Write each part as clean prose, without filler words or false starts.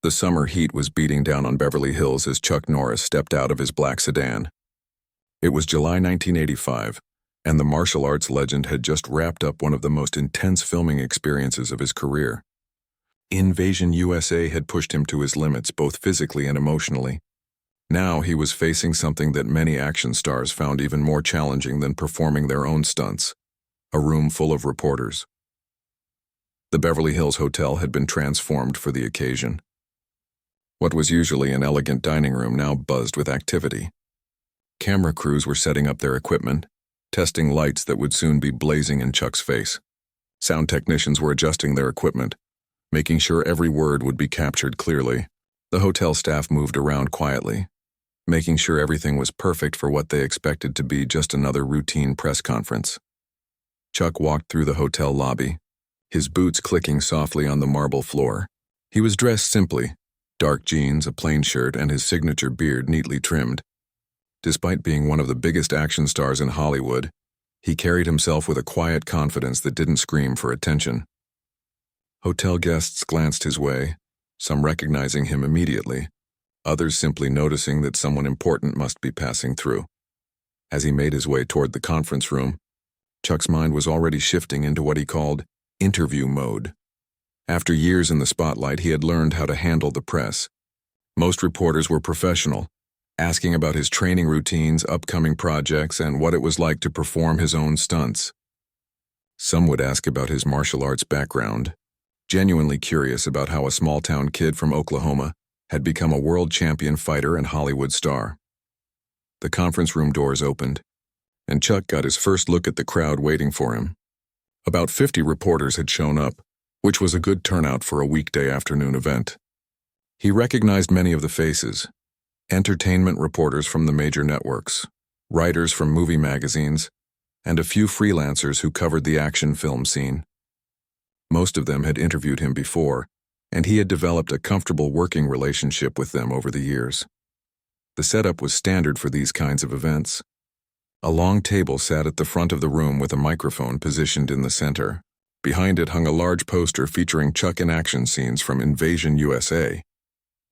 The summer heat was beating down on Beverly Hills as Chuck Norris stepped out of his black sedan. It was July 1985, and the martial arts legend had just wrapped up one of the most intense filming experiences of his career. Invasion USA had pushed him to his limits both physically and emotionally. Now he was facing something that many action stars found even more challenging than performing their own stunts: a room full of reporters. The Beverly Hills Hotel had been transformed for the occasion. What was usually an elegant dining room now buzzed with activity. Camera crews were setting up their equipment, testing lights that would soon be blazing in Chuck's face. Sound technicians were adjusting their equipment, making sure every word would be captured clearly. The hotel staff moved around quietly, making sure everything was perfect for what they expected to be just another routine press conference. Chuck walked through the hotel lobby, his boots clicking softly on the marble floor. He was dressed simply: dark jeans, a plain shirt, and his signature beard neatly trimmed. Despite being one of the biggest action stars in Hollywood, he carried himself with a quiet confidence that didn't scream for attention. Hotel guests glanced his way, some recognizing him immediately, others simply noticing that someone important must be passing through. As he made his way toward the conference room, Chuck's mind was already shifting into what he called interview mode. After years in the spotlight, he had learned how to handle the press. Most reporters were professional, asking about his training routines, upcoming projects, and what it was like to perform his own stunts. Some would ask about his martial arts background, genuinely curious about how a small-town kid from Oklahoma had become a world champion fighter and Hollywood star. The conference room doors opened, and Chuck got his first look at the crowd waiting for him. About 50 reporters had shown up, which was a good turnout for a weekday afternoon event. He recognized many of the faces: entertainment reporters from the major networks, writers from movie magazines, and a few freelancers who covered the action film scene. Most of them had interviewed him before, and he had developed a comfortable working relationship with them over the years. The setup was standard for these kinds of events. A long table sat at the front of the room with a microphone positioned in the center. Behind it hung a large poster featuring Chuck in action scenes from Invasion USA.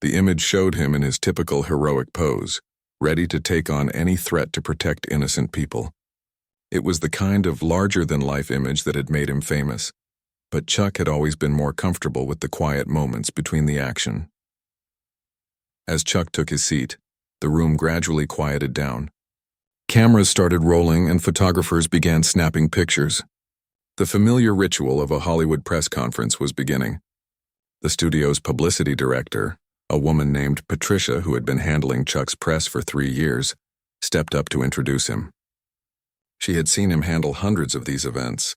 The image showed him in his typical heroic pose, ready to take on any threat to protect innocent people. It was the kind of larger-than-life image that had made him famous, but Chuck had always been more comfortable with the quiet moments between the action. As Chuck took his seat, the room gradually quieted down. Cameras started rolling and photographers began snapping pictures. The familiar ritual of a Hollywood press conference was beginning. The studio's publicity director, a woman named Patricia who had been handling Chuck's press for 3 years, stepped up to introduce him. She had seen him handle hundreds of these events,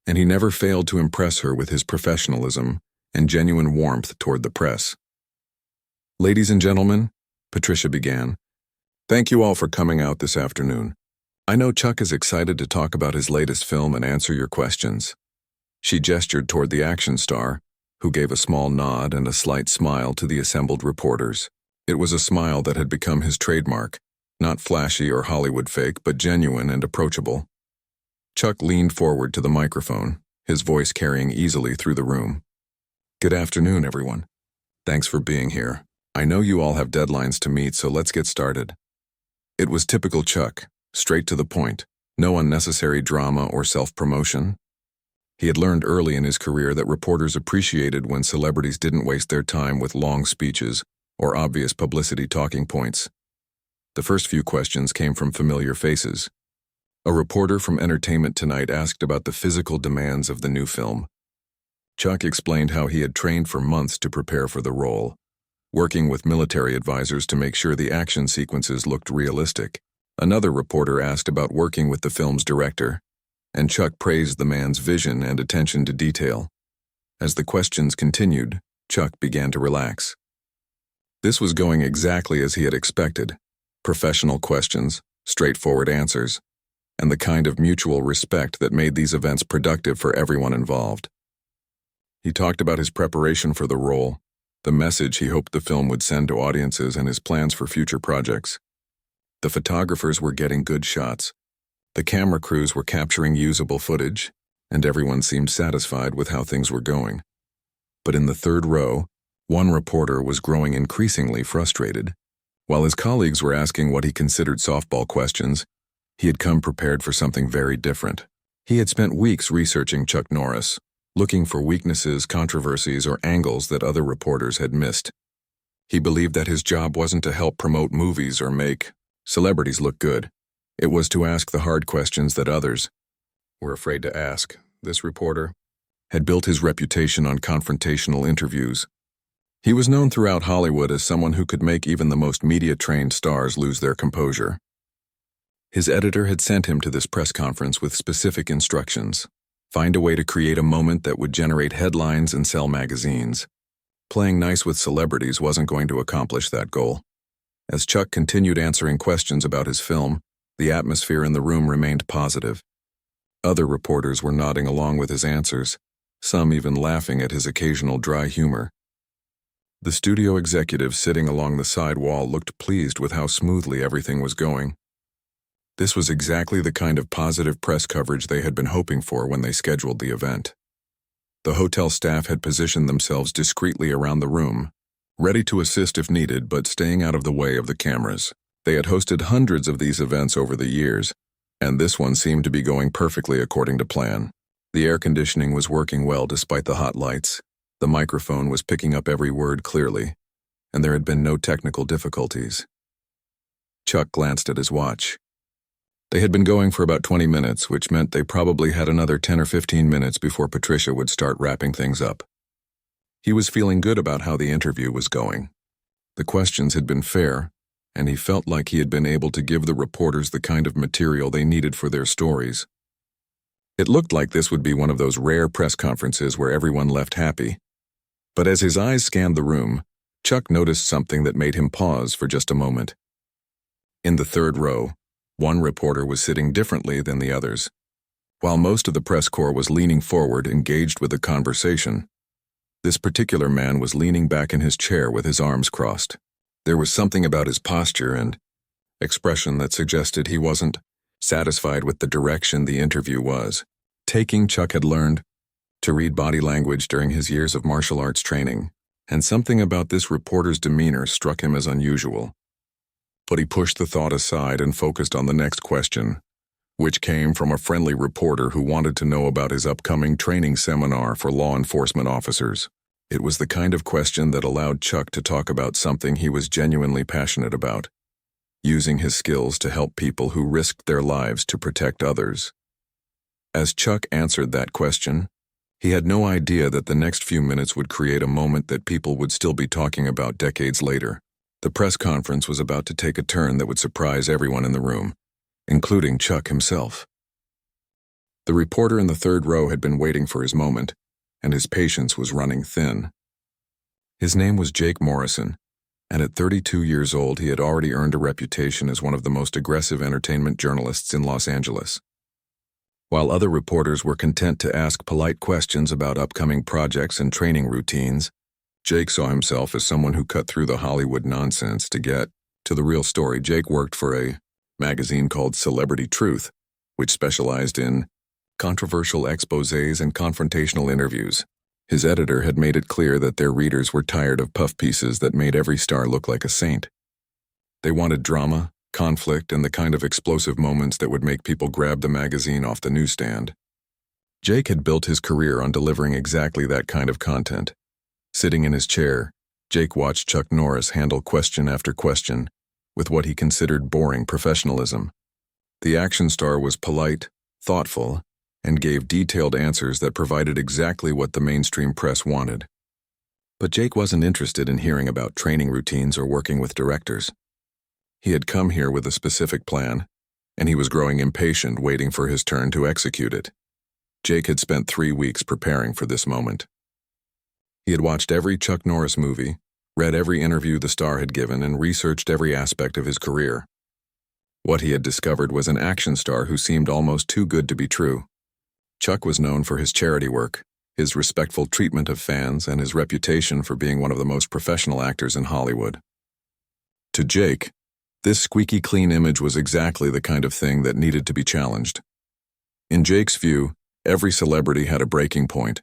and he never failed to impress her with his professionalism and genuine warmth toward the press. "Ladies and gentlemen," Patricia began, "thank you all for coming out this afternoon. I know Chuck is excited to talk about his latest film and answer your questions." She gestured toward the action star, who gave a small nod and a slight smile to the assembled reporters. It was a smile that had become his trademark, not flashy or Hollywood fake, but genuine and approachable. Chuck leaned forward to the microphone, his voice carrying easily through the room. "Good afternoon, everyone. Thanks for being here. I know you all have deadlines to meet, so let's get started." It was typical Chuck, straight to the point, no unnecessary drama or self-promotion. He had learned early in his career that reporters appreciated when celebrities didn't waste their time with long speeches or obvious publicity talking points. The first few questions came from familiar faces. A reporter from Entertainment Tonight asked about the physical demands of the new film. Chuck explained how he had trained for months to prepare for the role, working with military advisors to make sure the action sequences looked realistic. Another reporter asked about working with the film's director, and Chuck praised the man's vision and attention to detail. As the questions continued, Chuck began to relax. This was going exactly as he had expected: professional questions, straightforward answers, and the kind of mutual respect that made these events productive for everyone involved. He talked about his preparation for the role, the message he hoped the film would send to audiences, and his plans for future projects. The photographers were getting good shots. The camera crews were capturing usable footage, and everyone seemed satisfied with how things were going. But in the third row, One reporter was growing increasingly frustrated. While his colleagues were asking what he considered softball questions, he had come prepared for something very different. He had spent weeks researching Chuck Norris, looking for weaknesses, controversies, or angles that other reporters had missed. He believed that his job wasn't to help promote movies or make celebrities look good. It was to ask the hard questions that others were afraid to ask. This reporter had built his reputation on confrontational interviews. He was known throughout Hollywood as someone who could make even the most media-trained stars lose their composure. His editor had sent him to this press conference with specific instructions. Find a way to create a moment that would generate headlines and sell magazines. Playing nice with celebrities wasn't going to accomplish that goal. As Chuck continued answering questions about his film, the atmosphere in the room remained positive. Other reporters were nodding along with his answers, some even laughing at his occasional dry humor. The studio executive sitting along the side wall looked pleased with how smoothly everything was going. This was exactly the kind of positive press coverage they had been hoping for when they scheduled the event. The hotel staff had positioned themselves discreetly around the room, ready to assist if needed but staying out of the way of the cameras. They had hosted hundreds of these events over the years, and this one seemed to be going perfectly according to plan. The air conditioning was working well despite the hot lights. The microphone was picking up every word clearly, and there had been no technical difficulties. Chuck glanced at his watch. They had been going for about 20 minutes, which meant they probably had another 10 or 15 minutes before Patricia would start wrapping things up. He was feeling good about how the interview was going. The questions had been fair, and he felt like he had been able to give the reporters the kind of material they needed for their stories. It looked like this would be one of those rare press conferences where everyone left happy. But as his eyes scanned the room, Chuck noticed something that made him pause for just a moment. In the third row, one reporter was sitting differently than the others. While most of the press corps was leaning forward, engaged with the conversation, this particular man was leaning back in his chair with his arms crossed. There was something about his posture and expression that suggested he wasn't satisfied with the direction the interview was taking. Chuck had learned to read body language during his years of martial arts training, and something about this reporter's demeanor struck him as unusual. But he pushed the thought aside and focused on the next question, which came from a friendly reporter who wanted to know about his upcoming training seminar for law enforcement officers. It was the kind of question that allowed Chuck to talk about something he was genuinely passionate about, using his skills to help people who risked their lives to protect others. As Chuck answered that question, he had no idea that the next few minutes would create a moment that people would still be talking about decades later. The press conference was about to take a turn that would surprise everyone in the room, including Chuck himself. The reporter in the third row had been waiting for his moment, and his patience was running thin. His name was Jake Morrison, and at 32 years old he had already earned a reputation as one of the most aggressive entertainment journalists in Los Angeles. While other reporters were content to ask polite questions about upcoming projects and training routines, Jake saw himself as someone who cut through the Hollywood nonsense to get to the real story. Jake worked for a magazine called Celebrity Truth, which specialized in controversial exposés and confrontational interviews. His editor had made it clear that their readers were tired of puff pieces that made every star look like a saint. They wanted drama, conflict, and the kind of explosive moments that would make people grab the magazine off the newsstand. Jake had built his career on delivering exactly that kind of content. Sitting in his chair, Jake watched Chuck Norris handle question after question with what he considered boring professionalism. The action star was polite, thoughtful, and gave detailed answers that provided exactly what the mainstream press wanted. But Jake wasn't interested in hearing about training routines or working with directors. He had come here with a specific plan, and he was growing impatient waiting for his turn to execute it. Jake had spent 3 weeks preparing for this moment. He had watched every Chuck Norris movie, read every interview the star had given, and researched every aspect of his career. What he had discovered was an action star who seemed almost too good to be true. Chuck was known for his charity work, his respectful treatment of fans, and his reputation for being one of the most professional actors in Hollywood. To Jake, this squeaky clean image was exactly the kind of thing that needed to be challenged. In Jake's view, every celebrity had a breaking point.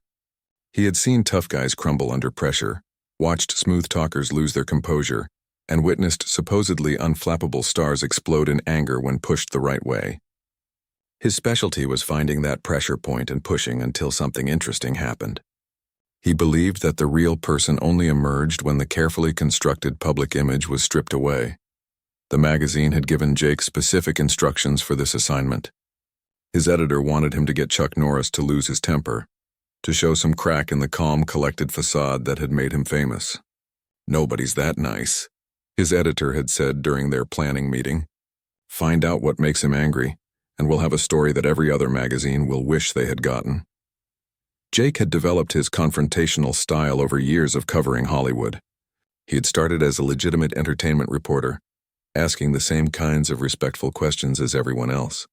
He had seen tough guys crumble under pressure, watched smooth talkers lose their composure, and witnessed supposedly unflappable stars explode in anger when pushed the right way. His specialty was finding that pressure point and pushing until something interesting happened. He believed that the real person only emerged when the carefully constructed public image was stripped away. The magazine had given Jake specific instructions for this assignment. His editor wanted him to get Chuck Norris to lose his temper, to show some crack in the calm, collected facade that had made him famous. "Nobody's that nice," his editor had said during their planning meeting. "Find out what makes him angry, and we'll have a story that every other magazine will wish they had gotten." Jake had developed his confrontational style over years of covering Hollywood. He had started as a legitimate entertainment reporter, asking the same kinds of respectful questions as everyone else.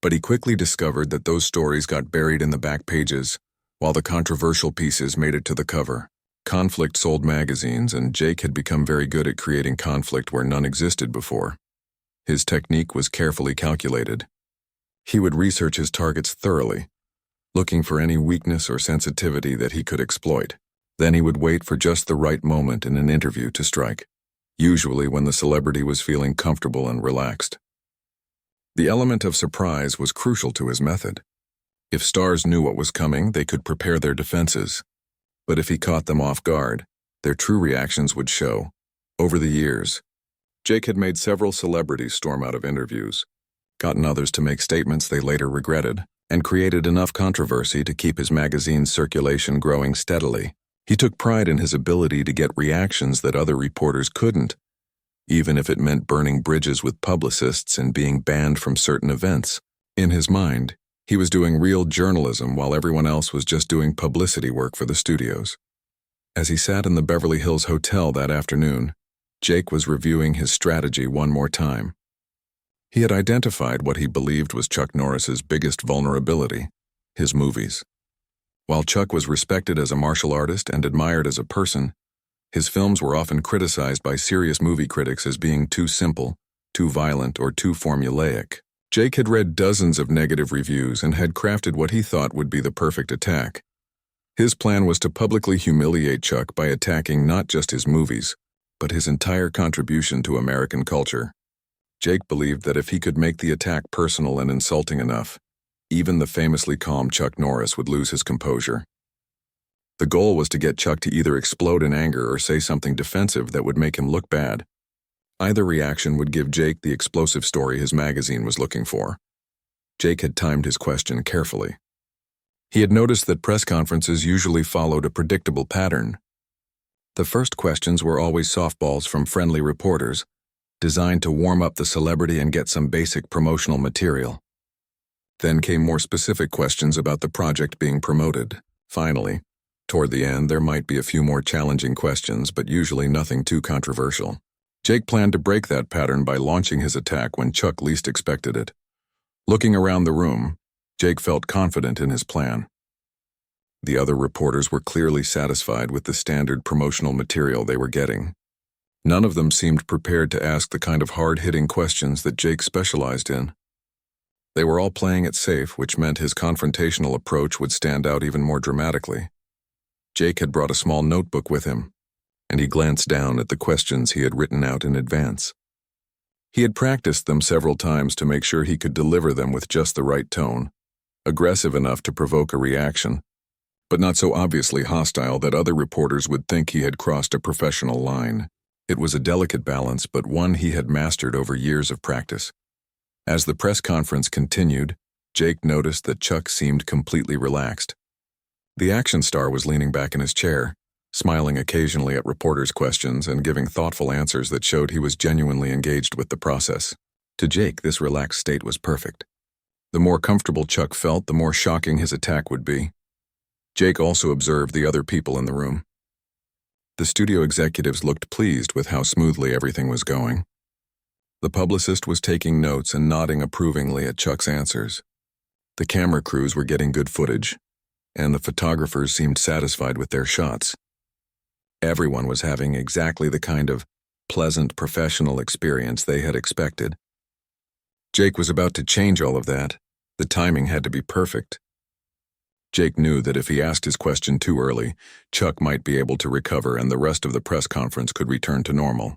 But he quickly discovered that those stories got buried in the back pages, while the controversial pieces made it to the cover. Conflict sold magazines, and Jake had become very good at creating conflict where none existed before. His technique was carefully calculated. He would research his targets thoroughly, looking for any weakness or sensitivity that he could exploit. Then he would wait for just the right moment in an interview to strike, usually when the celebrity was feeling comfortable and relaxed. The element of surprise was crucial to his method. If stars knew what was coming, they could prepare their defenses. But if he caught them off guard, their true reactions would show. Over the years, Jake had made several celebrities storm out of interviews, gotten others to make statements they later regretted, and created enough controversy to keep his magazine's circulation growing steadily. He took pride in his ability to get reactions that other reporters couldn't, even if it meant burning bridges with publicists and being banned from certain events. In his mind, he was doing real journalism while everyone else was just doing publicity work for the studios. As he sat in the Beverly Hills Hotel that afternoon, Jake was reviewing his strategy one more time. He had identified what he believed was Chuck Norris's biggest vulnerability: his movies. While Chuck was respected as a martial artist and admired as a person, his films were often criticized by serious movie critics as being too simple, too violent, or too formulaic. Jake had read dozens of negative reviews and had crafted what he thought would be the perfect attack. His plan was to publicly humiliate Chuck by attacking not just his movies, but his entire contribution to American culture. Jake believed that if he could make the attack personal and insulting enough, even the famously calm Chuck Norris would lose his composure. The goal was to get Chuck to either explode in anger or say something defensive that would make him look bad. Either reaction would give Jake the explosive story his magazine was looking for. Jake had timed his question carefully. He had noticed that press conferences usually followed a predictable pattern. The first questions were always softballs from friendly reporters, designed to warm up the celebrity and get some basic promotional material. Then came more specific questions about the project being promoted. Finally, toward the end, there might be a few more challenging questions, but usually nothing too controversial. Jake planned to break that pattern by launching his attack when Chuck least expected it. Looking around the room, Jake felt confident in his plan. The other reporters were clearly satisfied with the standard promotional material they were getting. None of them seemed prepared to ask the kind of hard-hitting questions that Jake specialized in. They were all playing it safe, which meant his confrontational approach would stand out even more dramatically. Jake had brought a small notebook with him, and he glanced down at the questions he had written out in advance. He had practiced them several times to make sure he could deliver them with just the right tone, aggressive enough to provoke a reaction, but not so obviously hostile that other reporters would think he had crossed a professional line. It was a delicate balance, but one he had mastered over years of practice. As the press conference continued, Jake noticed that Chuck seemed completely relaxed. The action star was leaning back in his chair, smiling occasionally at reporters' questions and giving thoughtful answers that showed he was genuinely engaged with the process. To Jake, this relaxed state was perfect. The more comfortable Chuck felt, the more shocking his attack would be. Jake also observed the other people in the room. The studio executives looked pleased with how smoothly everything was going. The publicist was taking notes and nodding approvingly at Chuck's answers. The camera crews were getting good footage, and the photographers seemed satisfied with their shots. Everyone was having exactly the kind of pleasant professional experience they had expected. Jake was about to change all of that. The timing had to be perfect. Jake knew that if he asked his question too early, Chuck might be able to recover and the rest of the press conference could return to normal.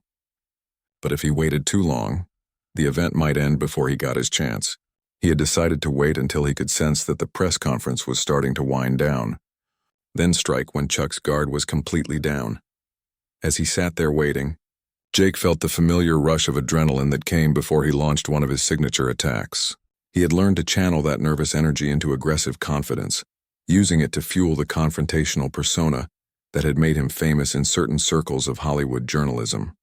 But if he waited too long, the event might end before he got his chance. He had decided to wait until he could sense that the press conference was starting to wind down, then strike when Chuck's guard was completely down. As he sat there waiting, Jake felt the familiar rush of adrenaline that came before he launched one of his signature attacks. He had learned to channel that nervous energy into aggressive confidence, using it to fuel the confrontational persona that had made him famous in certain circles of Hollywood journalism.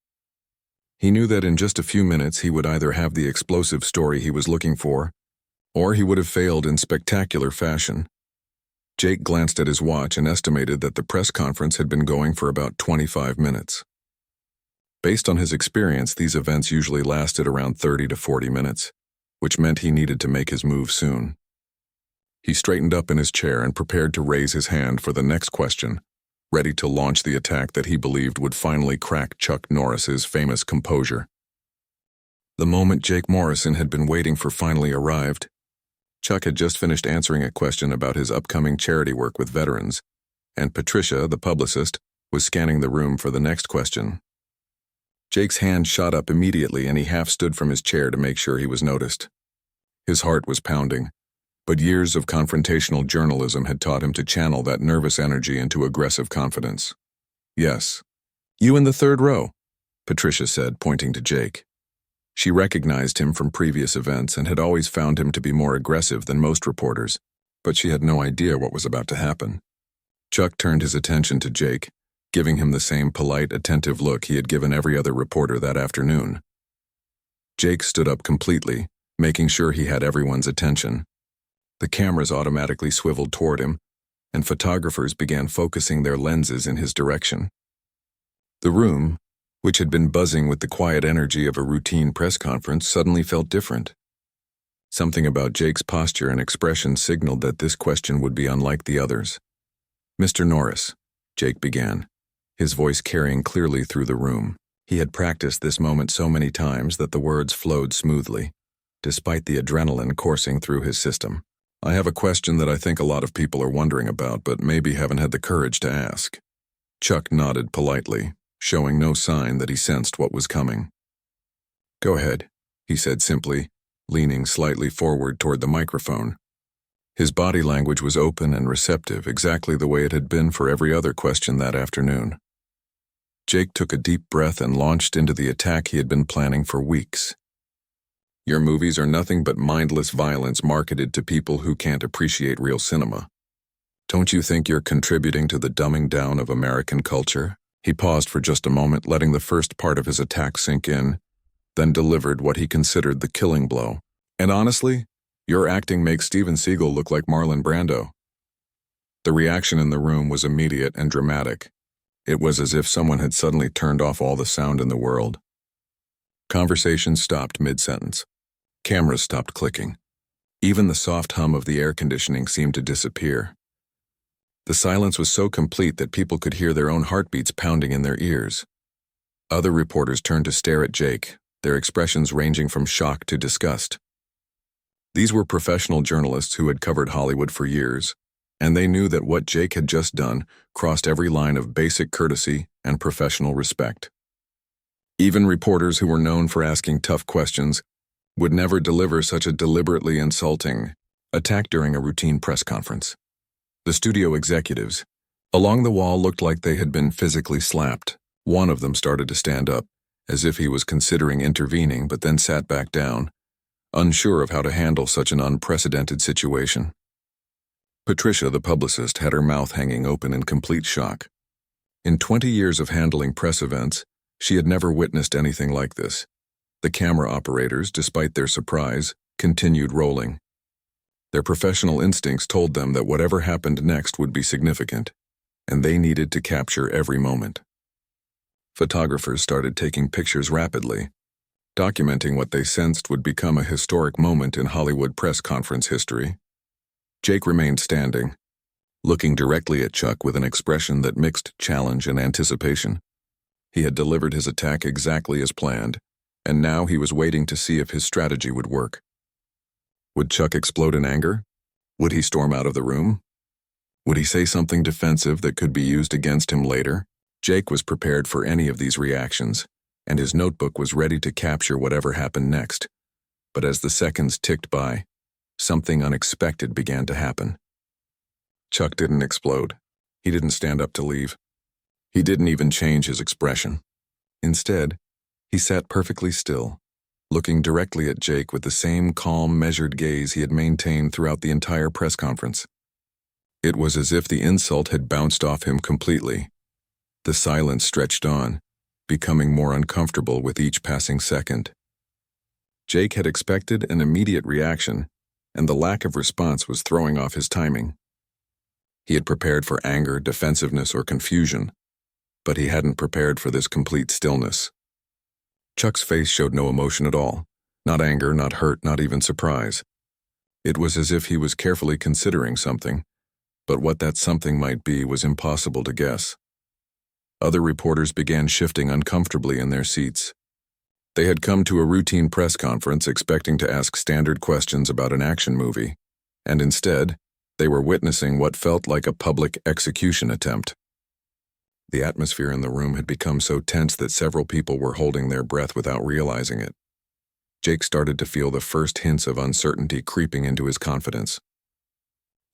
He knew that in just a few minutes he would either have the explosive story he was looking for, or he would have failed in spectacular fashion. Jake glanced at his watch and estimated that the press conference had been going for about 25 minutes. Based on his experience, these events usually lasted around 30 to 40 minutes, which meant he needed to make his move soon. He straightened up in his chair and prepared to raise his hand for the next question, ready to launch the attack that he believed would finally crack Chuck Norris's famous composure. The moment Jake Morrison had been waiting for finally arrived. Chuck had just finished answering a question about his upcoming charity work with veterans, and Patricia, the publicist, was scanning the room for the next question. Jake's hand shot up immediately and he half stood from his chair to make sure he was noticed. His heart was pounding, but years of confrontational journalism had taught him to channel that nervous energy into aggressive confidence. "Yes. You in the third row," Patricia said, pointing to Jake. She recognized him from previous events and had always found him to be more aggressive than most reporters, but she had no idea what was about to happen. Chuck turned his attention to Jake, giving him the same polite, attentive look he had given every other reporter that afternoon. Jake stood up completely, making sure he had everyone's attention. The cameras automatically swiveled toward him, and photographers began focusing their lenses in his direction. The room, which had been buzzing with the quiet energy of a routine press conference, suddenly felt different. Something about Jake's posture and expression signaled that this question would be unlike the others. "Mr. Norris," Jake began, his voice carrying clearly through the room. He had practiced this moment so many times that the words flowed smoothly, despite the adrenaline coursing through his system. "I have a question that I think a lot of people are wondering about, but maybe haven't had the courage to ask." Chuck nodded politely, showing no sign that he sensed what was coming. "Go ahead," he said simply, leaning slightly forward toward the microphone. His body language was open and receptive, exactly the way it had been for every other question that afternoon. Jake took a deep breath and launched into the attack he had been planning for weeks. "Your movies are nothing but mindless violence marketed to people who can't appreciate real cinema. Don't you think you're contributing to the dumbing down of American culture?" He paused for just a moment, letting the first part of his attack sink in, then delivered what he considered the killing blow. "And honestly, your acting makes Steven Seagal look like Marlon Brando." The reaction in the room was immediate and dramatic. It was as if someone had suddenly turned off all the sound in the world. Conversation stopped mid-sentence. Cameras stopped clicking. Even the soft hum of the air conditioning seemed to disappear. The silence was so complete that people could hear their own heartbeats pounding in their ears. Other reporters turned to stare at Jake, their expressions ranging from shock to disgust. These were professional journalists who had covered Hollywood for years, and they knew that what Jake had just done crossed every line of basic courtesy and professional respect. Even reporters who were known for asking tough questions would never deliver such a deliberately insulting attack during a routine press conference. The studio executives, along the wall, looked like they had been physically slapped. One of them started to stand up, as if he was considering intervening, but then sat back down, unsure of how to handle such an unprecedented situation. Patricia, the publicist, had her mouth hanging open in complete shock. In 20 years of handling press events, she had never witnessed anything like this. The camera operators, despite their surprise, continued rolling. Their professional instincts told them that whatever happened next would be significant, and they needed to capture every moment. Photographers started taking pictures rapidly, documenting what they sensed would become a historic moment in Hollywood press conference history. Jake remained standing, looking directly at Chuck with an expression that mixed challenge and anticipation. He had delivered his attack exactly as planned, and now he was waiting to see if his strategy would work. Would Chuck explode in anger? Would he storm out of the room? Would he say something defensive that could be used against him later? Jake was prepared for any of these reactions, and his notebook was ready to capture whatever happened next. But as the seconds ticked by, something unexpected began to happen. Chuck didn't explode. He didn't stand up to leave. He didn't even change his expression. Instead, he sat perfectly still, looking directly at Jake with the same calm, measured gaze he had maintained throughout the entire press conference. It was as if the insult had bounced off him completely. The silence stretched on, becoming more uncomfortable with each passing second. Jake had expected an immediate reaction, and the lack of response was throwing off his timing. He had prepared for anger, defensiveness, or confusion, but he hadn't prepared for this complete stillness. Chuck's face showed no emotion at all, not anger, not hurt, not even surprise. It was as if he was carefully considering something, but what that something might be was impossible to guess. Other reporters began shifting uncomfortably in their seats. They had come to a routine press conference expecting to ask standard questions about an action movie, and instead, they were witnessing what felt like a public execution attempt. The atmosphere in the room had become so tense that several people were holding their breath without realizing it. Jake started to feel the first hints of uncertainty creeping into his confidence.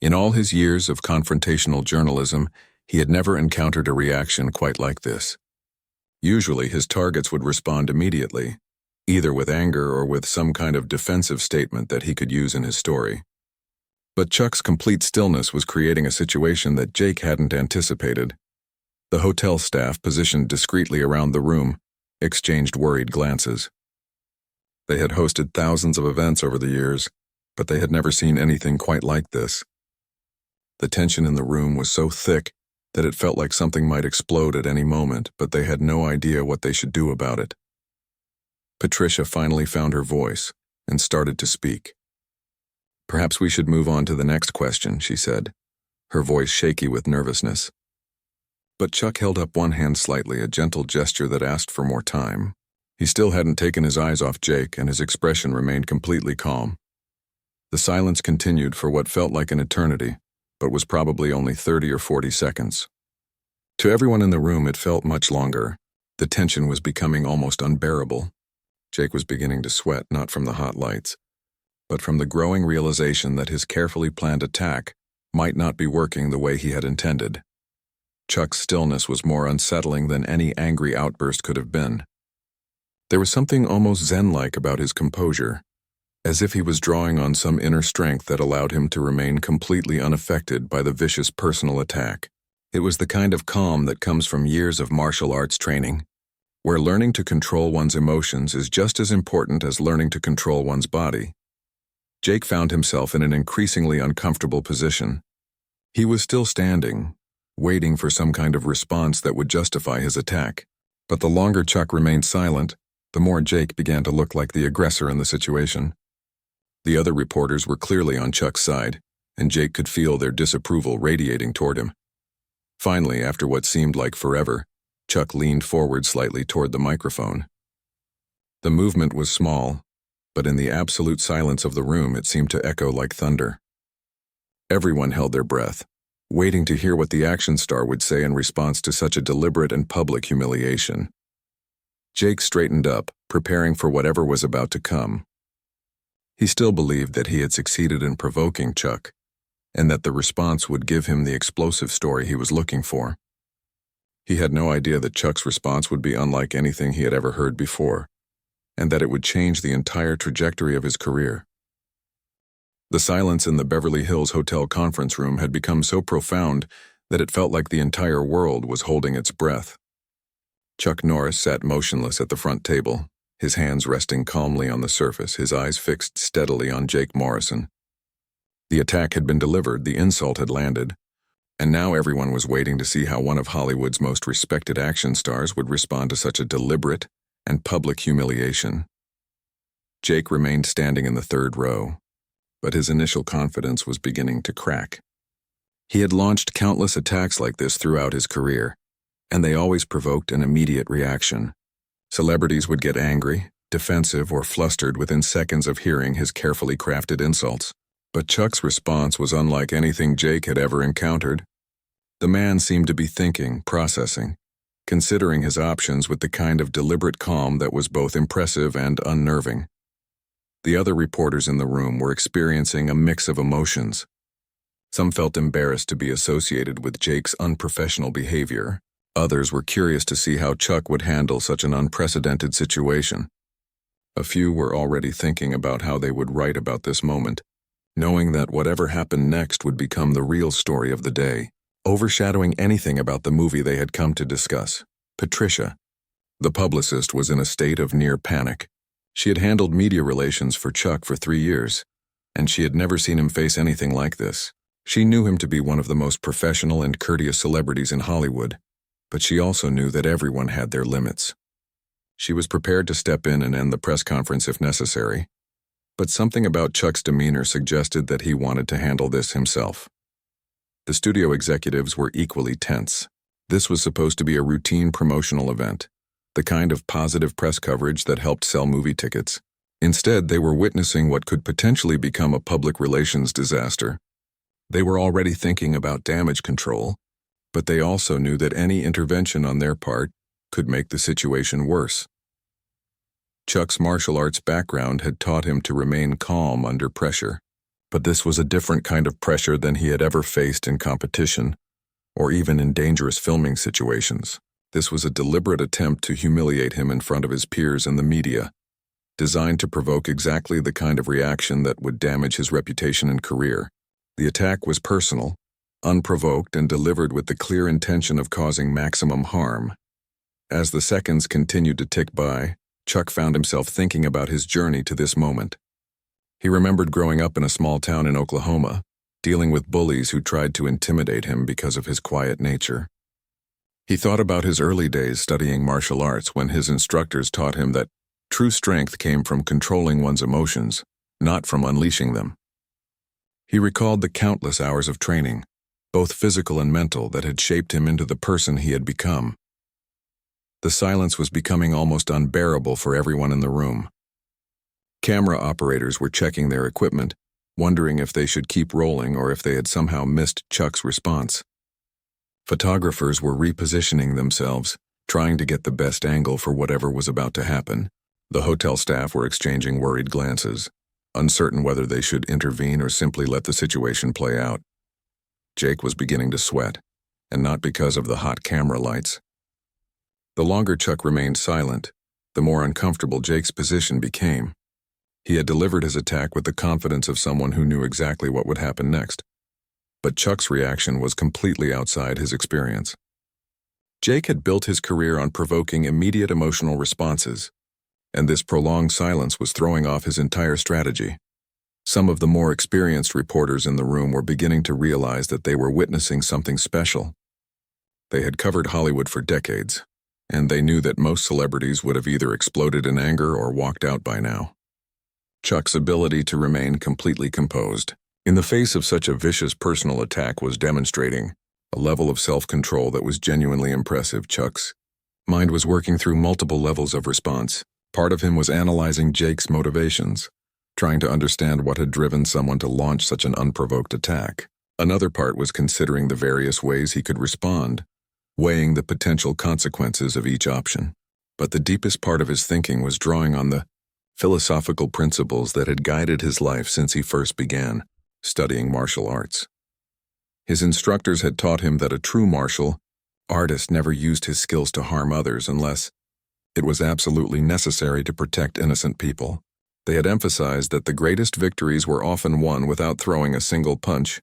In all his years of confrontational journalism, he had never encountered a reaction quite like this. Usually, his targets would respond immediately, either with anger or with some kind of defensive statement that he could use in his story. But Chuck's complete stillness was creating a situation that Jake hadn't anticipated. The hotel staff, positioned discreetly around the room, exchanged worried glances. They had hosted thousands of events over the years, but they had never seen anything quite like this. The tension in the room was so thick that it felt like something might explode at any moment, but they had no idea what they should do about it. Patricia finally found her voice and started to speak. "Perhaps we should move on to the next question," she said, her voice shaky with nervousness. But Chuck held up one hand slightly, a gentle gesture that asked for more time. He still hadn't taken his eyes off Jake, and his expression remained completely calm. The silence continued for what felt like an eternity, but was probably only 30 or 40 seconds. To everyone in the room, it felt much longer. The tension was becoming almost unbearable. Jake was beginning to sweat, not from the hot lights, but from the growing realization that his carefully planned attack might not be working the way he had intended. Chuck's stillness was more unsettling than any angry outburst could have been. There was something almost zen-like about his composure, as if he was drawing on some inner strength that allowed him to remain completely unaffected by the vicious personal attack. It was the kind of calm that comes from years of martial arts training, where learning to control one's emotions is just as important as learning to control one's body. Jake found himself in an increasingly uncomfortable position. He was still standing, waiting for some kind of response that would justify his attack. But the longer Chuck remained silent, the more Jake began to look like the aggressor in the situation. The other reporters were clearly on Chuck's side, and Jake could feel their disapproval radiating toward him. Finally, after what seemed like forever, Chuck leaned forward slightly toward the microphone. The movement was small, but in the absolute silence of the room it seemed to echo like thunder. Everyone held their breath, waiting to hear what the action star would say in response to such a deliberate and public humiliation. Jake straightened up, preparing for whatever was about to come. He still believed that he had succeeded in provoking Chuck, and that the response would give him the explosive story he was looking for. He had no idea that Chuck's response would be unlike anything he had ever heard before, and that it would change the entire trajectory of his career. The silence in the Beverly Hills hotel conference room had become so profound that it felt like the entire world was holding its breath. Chuck Norris sat motionless at the front table, his hands resting calmly on the surface, his eyes fixed steadily on Jake Morrison. The attack had been delivered, the insult had landed, and now everyone was waiting to see how one of Hollywood's most respected action stars would respond to such a deliberate and public humiliation. Jake remained standing in the third row, but his initial confidence was beginning to crack. He had launched countless attacks like this throughout his career, and they always provoked an immediate reaction. Celebrities would get angry, defensive, or flustered within seconds of hearing his carefully crafted insults. But Chuck's response was unlike anything Jake had ever encountered. The man seemed to be thinking, processing, considering his options with the kind of deliberate calm that was both impressive and unnerving. The other reporters in the room were experiencing a mix of emotions. Some felt embarrassed to be associated with Jake's unprofessional behavior. Others were curious to see how Chuck would handle such an unprecedented situation. A few were already thinking about how they would write about this moment, knowing that whatever happened next would become the real story of the day, overshadowing anything about the movie they had come to discuss. Patricia, the publicist, was in a state of near panic. She had handled media relations for Chuck for 3 years, and she had never seen him face anything like this. She knew him to be one of the most professional and courteous celebrities in Hollywood, but she also knew that everyone had their limits. She was prepared to step in and end the press conference if necessary, but something about Chuck's demeanor suggested that he wanted to handle this himself. The studio executives were equally tense. This was supposed to be a routine promotional event, the kind of positive press coverage that helped sell movie tickets. Instead, they were witnessing what could potentially become a public relations disaster. They were already thinking about damage control, but they also knew that any intervention on their part could make the situation worse. Chuck's martial arts background had taught him to remain calm under pressure, but this was a different kind of pressure than he had ever faced in competition, or even in dangerous filming situations. This was a deliberate attempt to humiliate him in front of his peers and the media, designed to provoke exactly the kind of reaction that would damage his reputation and career. The attack was personal, unprovoked, and delivered with the clear intention of causing maximum harm. As the seconds continued to tick by, Chuck found himself thinking about his journey to this moment. He remembered growing up in a small town in Oklahoma, dealing with bullies who tried to intimidate him because of his quiet nature. He thought about his early days studying martial arts when his instructors taught him that true strength came from controlling one's emotions, not from unleashing them. He recalled the countless hours of training, both physical and mental, that had shaped him into the person he had become. The silence was becoming almost unbearable for everyone in the room. Camera operators were checking their equipment, wondering if they should keep rolling or if they had somehow missed Chuck's response. Photographers were repositioning themselves, trying to get the best angle for whatever was about to happen. The hotel staff were exchanging worried glances, uncertain whether they should intervene or simply let the situation play out. Jake was beginning to sweat, and not because of the hot camera lights. The longer Chuck remained silent, the more uncomfortable Jake's position became. He had delivered his attack with the confidence of someone who knew exactly what would happen next. But Chuck's reaction was completely outside his experience. Jake had built his career on provoking immediate emotional responses, and this prolonged silence was throwing off his entire strategy. Some of the more experienced reporters in the room were beginning to realize that they were witnessing something special. They had covered Hollywood for decades, and they knew that most celebrities would have either exploded in anger or walked out by now. Chuck's ability to remain completely composed in the face of such a vicious personal attack was demonstrating a level of self-control that was genuinely impressive. Chuck's mind was working through multiple levels of response. Part of him was analyzing Jake's motivations, trying to understand what had driven someone to launch such an unprovoked attack. Another part was considering the various ways he could respond, weighing the potential consequences of each option. But the deepest part of his thinking was drawing on the philosophical principles that had guided his life since he first began studying martial arts. His instructors had taught him that a true martial artist never used his skills to harm others unless it was absolutely necessary to protect innocent people. They had emphasized that the greatest victories were often won without throwing a single punch,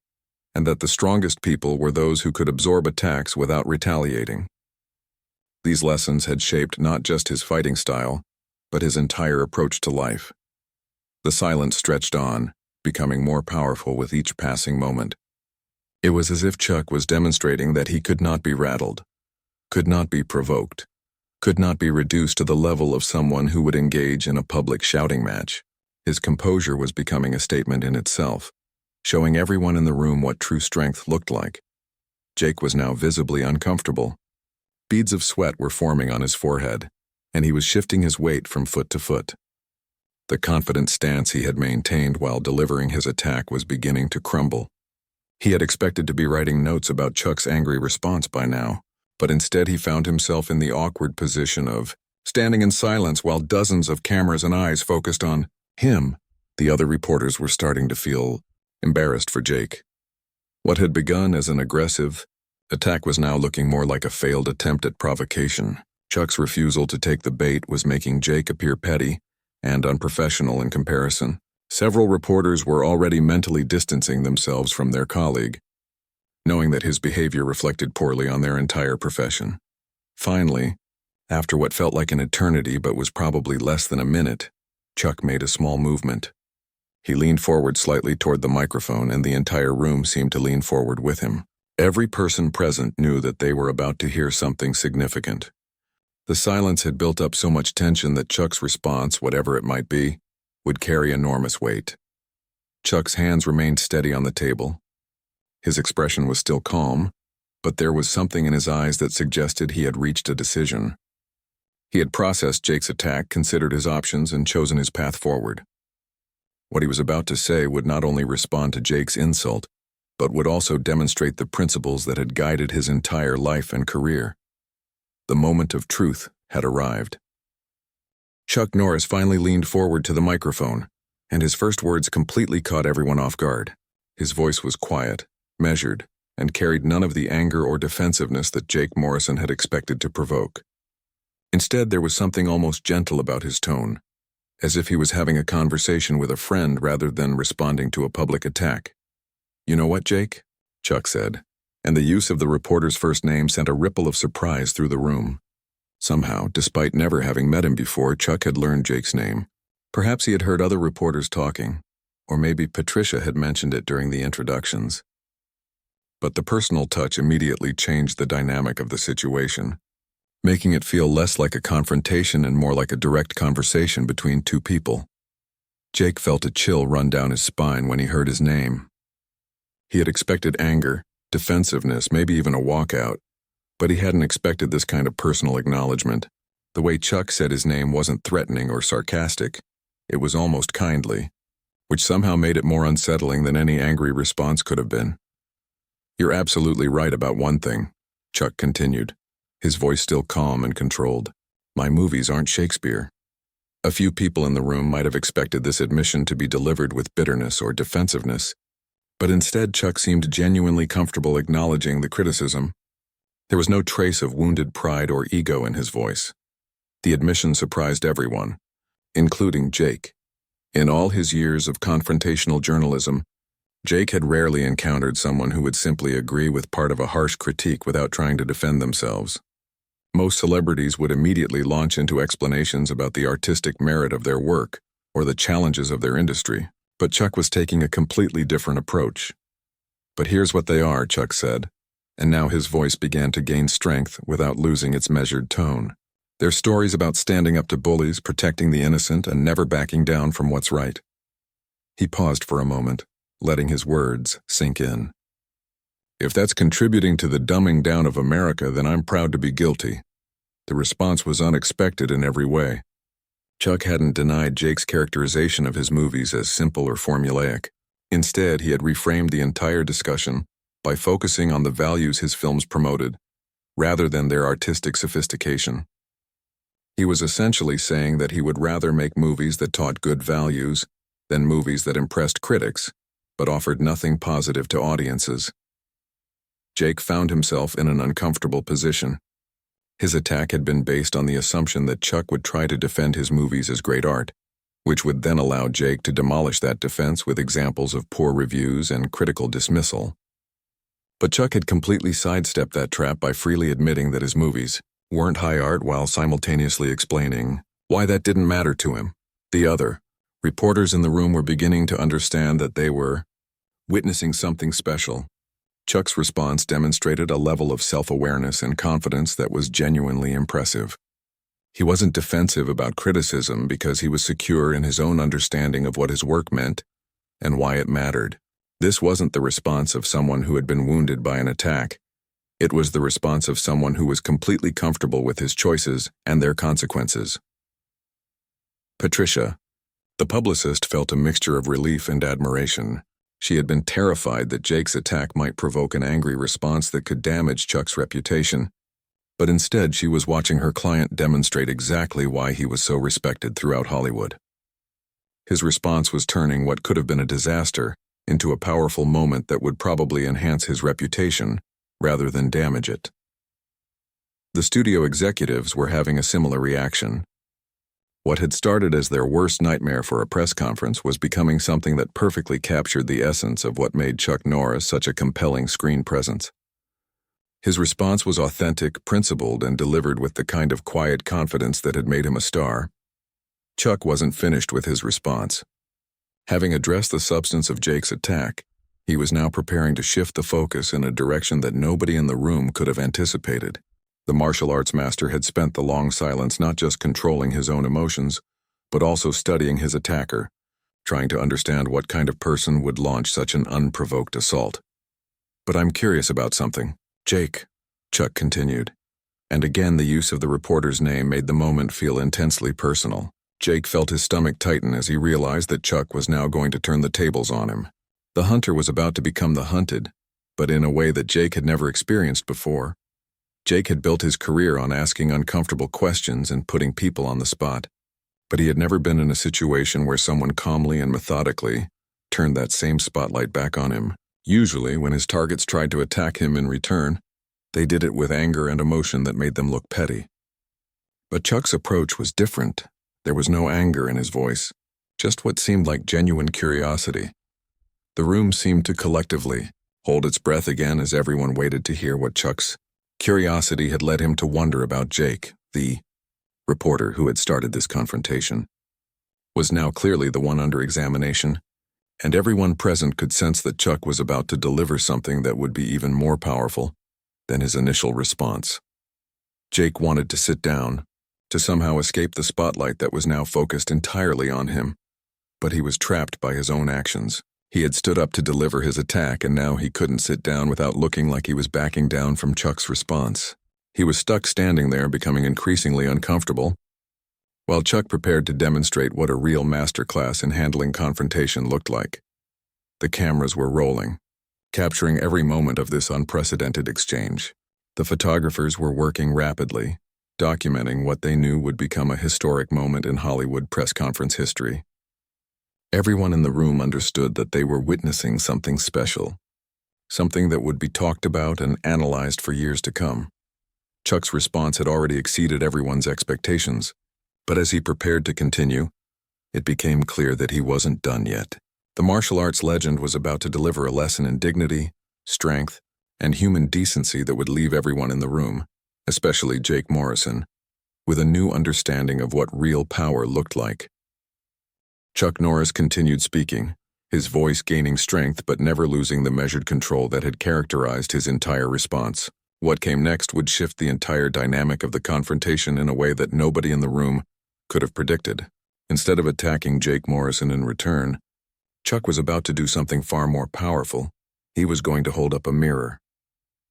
and that the strongest people were those who could absorb attacks without retaliating. These lessons had shaped not just his fighting style, but his entire approach to life. The silence stretched on, becoming more powerful with each passing moment. It was as if Chuck was demonstrating that he could not be rattled, could not be provoked, could not be reduced to the level of someone who would engage in a public shouting match. His composure was becoming a statement in itself, showing everyone in the room what true strength looked like. Jake was now visibly uncomfortable. Beads of sweat were forming on his forehead, and he was shifting his weight from foot to foot. The confident stance he had maintained while delivering his attack was beginning to crumble. He had expected to be writing notes about Chuck's angry response by now, but instead he found himself in the awkward position of standing in silence while dozens of cameras and eyes focused on him. The other reporters were starting to feel embarrassed for Jake. What had begun as an aggressive attack was now looking more like a failed attempt at provocation. Chuck's refusal to take the bait was making Jake appear petty and unprofessional in comparison. Several reporters were already mentally distancing themselves from their colleague, knowing that his behavior reflected poorly on their entire profession. Finally, after what felt like an eternity but was probably less than a minute, Chuck made a small movement. He leaned forward slightly toward the microphone, and the entire room seemed to lean forward with him. Every person present knew that they were about to hear something significant. The silence had built up so much tension that Chuck's response, whatever it might be, would carry enormous weight. Chuck's hands remained steady on the table. His expression was still calm, but there was something in his eyes that suggested he had reached a decision. He had processed Jake's attack, considered his options, and chosen his path forward. What he was about to say would not only respond to Jake's insult, but would also demonstrate the principles that had guided his entire life and career. The moment of truth had arrived. Chuck Norris finally leaned forward to the microphone, and his first words completely caught everyone off guard. His voice was quiet, measured, and carried none of the anger or defensiveness that Jake Morrison had expected to provoke. Instead, there was something almost gentle about his tone, as if he was having a conversation with a friend rather than responding to a public attack. "You know what, Jake?" Chuck said, and the use of the reporter's first name sent a ripple of surprise through the room. Somehow, despite never having met him before, Chuck had learned Jake's name. Perhaps he had heard other reporters talking, or maybe Patricia had mentioned it during the introductions. But the personal touch immediately changed the dynamic of the situation, making it feel less like a confrontation and more like a direct conversation between two people. Jake felt a chill run down his spine when he heard his name. He had expected anger, defensiveness, maybe even a walkout, but he hadn't expected this kind of personal acknowledgement. The way Chuck said his name wasn't threatening or sarcastic. It was almost kindly, which somehow made it more unsettling than any angry response could have been. "You're absolutely right about one thing," Chuck continued, his voice still calm and controlled. "My movies aren't Shakespeare." A few people in the room might have expected this admission to be delivered with bitterness or defensiveness, but instead Chuck seemed genuinely comfortable acknowledging the criticism. There was no trace of wounded pride or ego in his voice. The admission surprised everyone, including Jake. In all his years of confrontational journalism, Jake had rarely encountered someone who would simply agree with part of a harsh critique without trying to defend themselves. Most celebrities would immediately launch into explanations about the artistic merit of their work or the challenges of their industry, but Chuck was taking a completely different approach. "But here's what they are," Chuck said, and now his voice began to gain strength without losing its measured tone. "They're stories about standing up to bullies, protecting the innocent, and never backing down from what's right." He paused for a moment, letting his words sink in. "If that's contributing to the dumbing down of America, then I'm proud to be guilty." The response was unexpected in every way. Chuck hadn't denied Jake's characterization of his movies as simple or formulaic. Instead, he had reframed the entire discussion by focusing on the values his films promoted, rather than their artistic sophistication. He was essentially saying that he would rather make movies that taught good values than movies that impressed critics, but offered nothing positive to audiences. Jake found himself in an uncomfortable position. His attack had been based on the assumption that Chuck would try to defend his movies as great art, which would then allow Jake to demolish that defense with examples of poor reviews and critical dismissal. But Chuck had completely sidestepped that trap by freely admitting that his movies weren't high art while simultaneously explaining why that didn't matter to him. The other reporters in the room were beginning to understand that they were witnessing something special. Chuck's response demonstrated a level of self-awareness and confidence that was genuinely impressive. He wasn't defensive about criticism because he was secure in his own understanding of what his work meant and why it mattered. This wasn't the response of someone who had been wounded by an attack. It was the response of someone who was completely comfortable with his choices and their consequences. "Patricia, The publicist felt a mixture of relief and admiration. She had been terrified that Jake's attack might provoke an angry response that could damage Chuck's reputation, but instead she was watching her client demonstrate exactly why he was so respected throughout Hollywood. His response was turning what could have been a disaster into a powerful moment that would probably enhance his reputation rather than damage it. The studio executives were having a similar reaction. What had started as their worst nightmare for a press conference was becoming something that perfectly captured the essence of what made Chuck Norris such a compelling screen presence. His response was authentic, principled, and delivered with the kind of quiet confidence that had made him a star. Chuck wasn't finished with his response. Having addressed the substance of Jake's attack, he was now preparing to shift the focus in a direction that nobody in the room could have anticipated. The martial arts master had spent the long silence not just controlling his own emotions, but also studying his attacker, trying to understand what kind of person would launch such an unprovoked assault. "But I'm curious about something, Jake," Chuck continued. And again the use of the reporter's name made the moment feel intensely personal. Jake felt his stomach tighten as he realized that Chuck was now going to turn the tables on him. The hunter was about to become the hunted, but in a way that Jake had never experienced before. Jake had built his career on asking uncomfortable questions and putting people on the spot, but he had never been in a situation where someone calmly and methodically turned that same spotlight back on him. Usually, when his targets tried to attack him in return, they did it with anger and emotion that made them look petty. But Chuck's approach was different. There was no anger in his voice, just what seemed like genuine curiosity. The room seemed to collectively hold its breath again as everyone waited to hear what Chuck's curiosity had led him to wonder about Jake. The reporter who had started this confrontation was now clearly the one under examination, and everyone present could sense that Chuck was about to deliver something that would be even more powerful than his initial response. Jake wanted to sit down, to somehow escape the spotlight that was now focused entirely on him, but he was trapped by his own actions. He had stood up to deliver his attack, and now he couldn't sit down without looking like he was backing down from Chuck's response. He was stuck standing there, becoming increasingly uncomfortable, while Chuck prepared to demonstrate what a real masterclass in handling confrontation looked like. The cameras were rolling, capturing every moment of this unprecedented exchange. The photographers were working rapidly, documenting what they knew would become a historic moment in Hollywood press conference history. Everyone in the room understood that they were witnessing something special, something that would be talked about and analyzed for years to come. Chuck's response had already exceeded everyone's expectations, but as he prepared to continue, it became clear that he wasn't done yet. The martial arts legend was about to deliver a lesson in dignity, strength, and human decency that would leave everyone in the room, especially Jake Morrison, with a new understanding of what real power looked like. Chuck Norris continued speaking, his voice gaining strength but never losing the measured control that had characterized his entire response. What came next would shift the entire dynamic of the confrontation in a way that nobody in the room could have predicted. Instead of attacking Jake Morrison in return, Chuck was about to do something far more powerful. He was going to hold up a mirror.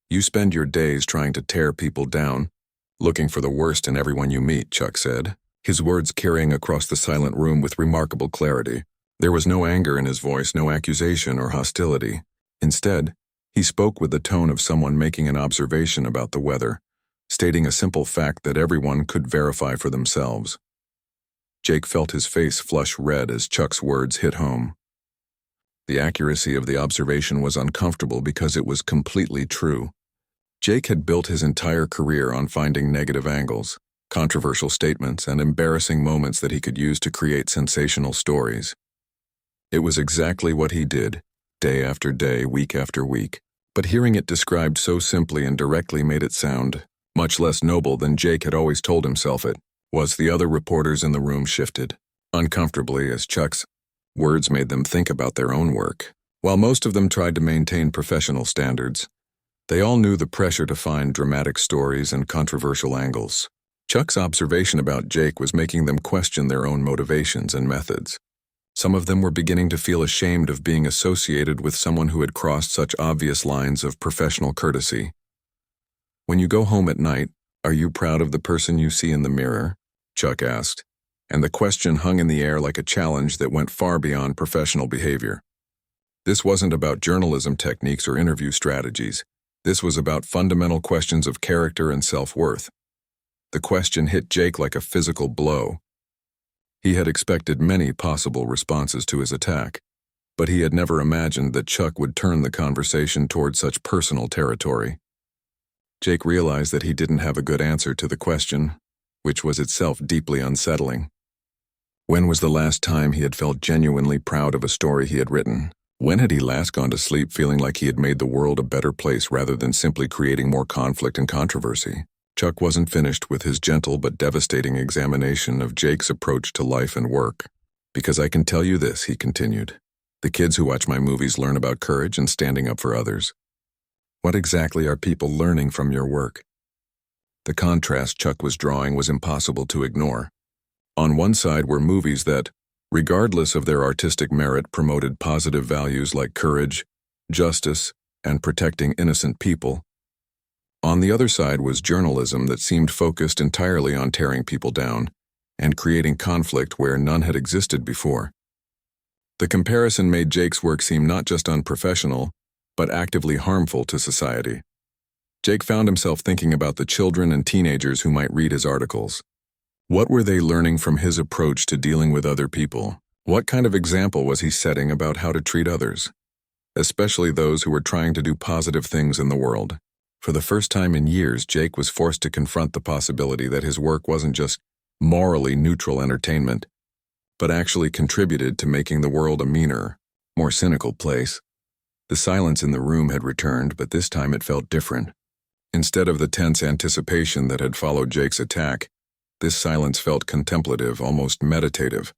"You spend your days trying to tear people down, looking for the worst in everyone you meet," Chuck said, his words carrying across the silent room with remarkable clarity. There was no anger in his voice, no accusation or hostility. Instead, he spoke with the tone of someone making an observation about the weather, stating a simple fact that everyone could verify for themselves. Jake felt his face flush red as Chuck's words hit home. The accuracy of the observation was uncomfortable because it was completely true. Jake had built his entire career on finding negative angles, controversial statements, and embarrassing moments that he could use to create sensational stories. It was exactly what he did, day after day, week after week, but hearing it described so simply and directly made it sound much less noble than Jake had always told himself it was. The other reporters in the room shifted, uncomfortably, as Chuck's words made them think about their own work. While most of them tried to maintain professional standards, they all knew the pressure to find dramatic stories and controversial angles. Chuck's observation about Jake was making them question their own motivations and methods. Some of them were beginning to feel ashamed of being associated with someone who had crossed such obvious lines of professional courtesy. "When you go home at night, are you proud of the person you see in the mirror?" Chuck asked. and the question hung in the air like a challenge that went far beyond professional behavior. This wasn't about journalism techniques or interview strategies. This was about fundamental questions of character and self-worth. The question hit Jake like a physical blow. He had expected many possible responses to his attack, but he had never imagined that Chuck would turn the conversation toward such personal territory. Jake realized that he didn't have a good answer to the question, which was itself deeply unsettling. When was the last time he had felt genuinely proud of a story he had written? When had he last gone to sleep feeling like he had made the world a better place rather than simply creating more conflict and controversy? Chuck wasn't finished with his gentle but devastating examination of Jake's approach to life and work. Because I can tell you this, he continued. The kids who watch my movies learn about courage and standing up for others. What exactly are people learning from your work? The contrast Chuck was drawing was impossible to ignore. On one side were movies that, regardless of their artistic merit, promoted positive values like courage, justice, and protecting innocent people. On the other side was journalism that seemed focused entirely on tearing people down and creating conflict where none had existed before. The comparison made Jake's work seem not just unprofessional, but actively harmful to society. Jake found himself thinking about the children and teenagers who might read his articles. What were they learning from his approach to dealing with other people? What kind of example was he setting about how to treat others, especially those who were trying to do positive things in the world? For the first time in years, Jake was forced to confront the possibility that his work wasn't just morally neutral entertainment, but actually contributed to making the world a meaner, more cynical place. The silence in the room had returned, but this time it felt different. Instead of the tense anticipation that had followed Jake's attack, this silence felt contemplative, almost meditative.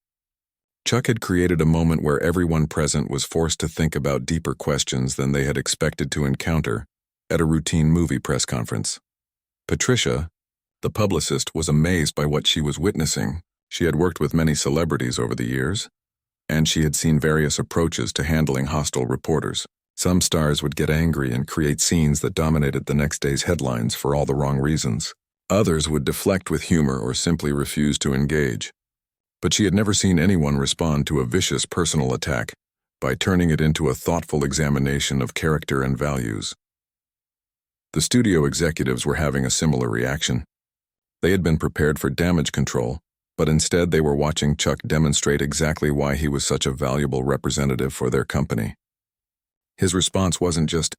Chuck had created a moment where everyone present was forced to think about deeper questions than they had expected to encounter at a routine movie press conference. Patricia, the publicist, was amazed by what she was witnessing. She had worked with many celebrities over the years, and she had seen various approaches to handling hostile reporters. Some stars would get angry and create scenes that dominated the next day's headlines for all the wrong reasons. Others would deflect with humor or simply refuse to engage. But she had never seen anyone respond to a vicious personal attack by turning it into a thoughtful examination of character and values. The studio executives were having a similar reaction. They had been prepared for damage control, but instead they were watching Chuck demonstrate exactly why he was such a valuable representative for their company. His response wasn't just